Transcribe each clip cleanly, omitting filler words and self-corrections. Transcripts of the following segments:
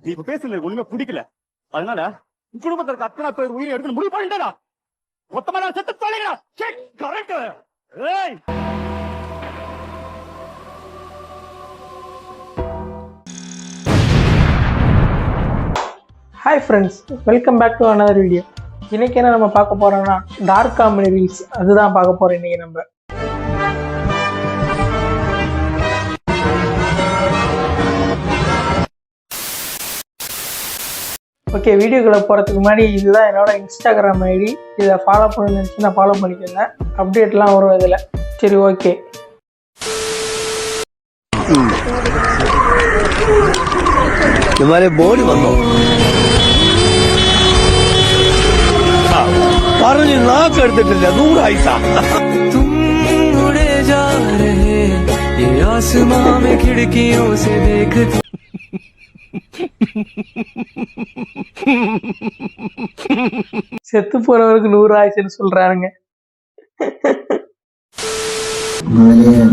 நீ இப்ப பேசுறது ஒண்ணுமே பிடிக்கல. அதனால குடும்பத்திற்கு அத்தனை பேர் உயிரை எடுத்து முடிவு பண்ணிட்டா மொத்தமா நான் செத்து தொலைகிறா. Correct. Hey hi friends, welcome back to another video. இன்றைக்கி என்ன நம்ம பார்க்க போகிறோம்னா டார்க் காமெடி ரீல்ஸ் அதுதான் பார்க்க போகிறோம் இன்றைக்கி நம்ம. ஓகே, வீடியோக்குள்ளே போகிறதுக்கு முன்னாடி இதுதான் என்னோட இன்ஸ்டாகிராம் ஐடி. இதை ஃபாலோ பண்ணணும்னு நினச்சின்னா ஃபாலோ பண்ணிக்கோங்க. அப்டேட்லாம் வரும் இதில். சரி, ஓகே. तुम्हारे बोर्ड बनो പറഞ്ഞു നാക്ക് എടുത്തിട്ടില്ല 100 ആയിസ तुम उड़े जा रहे ये आसमां में खिड़कियों से देखते செத்து போறவருக்கு 100 ஆயிடுச்சுன்னு சொல்றாருங்க. முதல்ல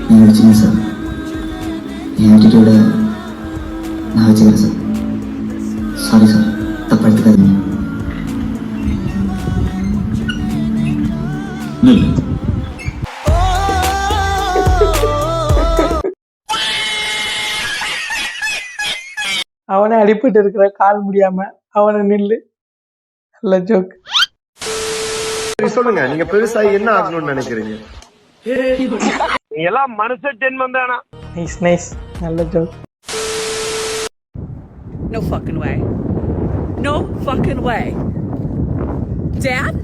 நீங்கள் சின்ன சார் என் ஆட்டிடியூட நான் வச்சுக்கிறேன் சார். சாரி சார், தப்பா எடுத்துக்காதீங்க. அவனே அடிபட்டு இருக்கிற கால் முடியாம அவனை நில்லு. நல்ல ஜோக். சொல்லுங்க, நீங்க பெருசா என்ன ஆகணும்னு நினைக்கிறீங்க? நீ எல்லாம் மனுஷ ஜென்மம் தானா? நைஸ் நைஸ், நல்ல joke. No fucking way. No fucking way. Dad?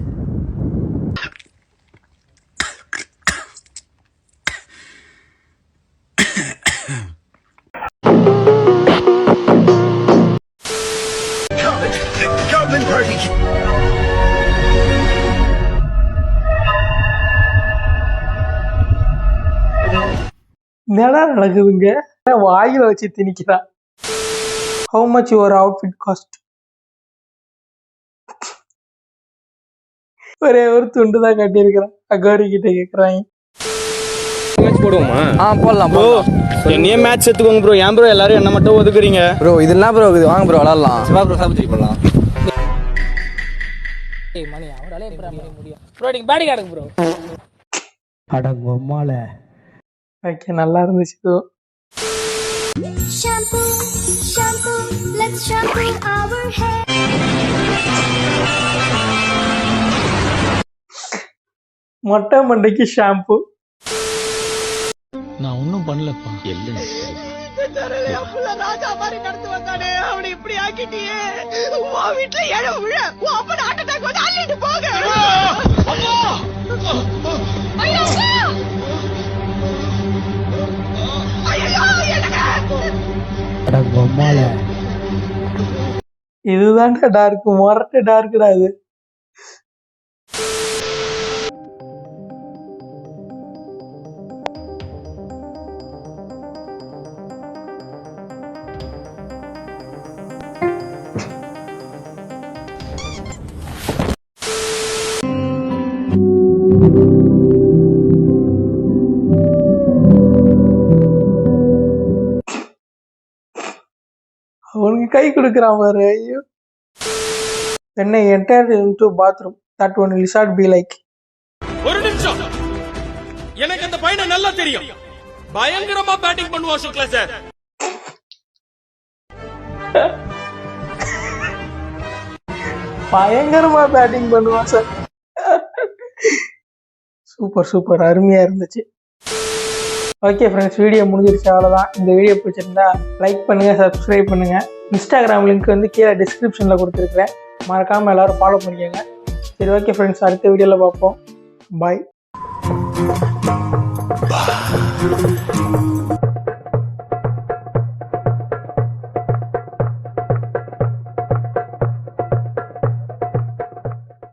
என்னடா நடக்குதுங்க? வாயில வச்சு திணிக்கிறான். How much your outfit cost? ஒரே ஒரு துண்டு தான் கட்டியிருக்கிறான். அகோரி கிட்ட கேட்குறாங்க. மேட்ச் போடுவோமா? போடலாம் ப்ரோ. என்னையே மேட்ச் எடுத்துக்கோங்க ப்ரோ. ஏன் ப்ரோ எல்லாரும் என்ன மட்டும் ஒதுக்குறீங்க ப்ரோ? இதெல்லாம் ப்ரோ இது வாங்க ப்ரோ விளாடலாம். சிவா ப்ரோ சாப்பிட்டு போடலாம். ஏய் மணி அவரால எப்பறம் முடியும்? ப்ரோ நீங்க பாடி காடுங்க ப்ரோ. அடங்கம்மால. ஓகே, நல்லா இருந்துச்சு. Shampoo, shampoo, let's shampoo our hair. மொட்டை மண்டைக்கு ஷாம்பு. நான் ஒன்றும் பண்ணலப்பா. இதுதான்டா டார்க், மொரட்டு டார்க்குடா இது. அவனுக்கு கை கொடுக்குறான் பாரு. ஐயோ, என்ன entire into bathroom that one lizard be like. ஒரு நிமிஷம், எனக்கு அந்த பையனை நல்லா தெரியும். பயங்கரமா பேட்டிங் பண்ணுவான் சுக்லா சார். பயங்கரமா பேட்டிங் பண்ணுவான் சார். சூப்பர் சூப்பர், அருமையா இருந்துச்சு. ஓகே ஃப்ரெண்ட்ஸ், வீடியோ முடிஞ்சிருச்சு, அவ்வளோதான். இந்த வீடியோ பிடிச்சிருந்தா லைக் பண்ணுங்கள், சப்ஸ்கிரைப் பண்ணுங்கள். இன்ஸ்டாகிராம் லிங்க் வந்து கீழே டிஸ்கிரிப்ஷனில் கொடுத்துருக்குறேன். மறக்காமல் எல்லோரும் ஃபாலோ பண்ணிக்கோங்க. சரி, ஓகே ஃப்ரெண்ட்ஸ், அடுத்த வீடியோவில் பார்ப்போம். பாய்.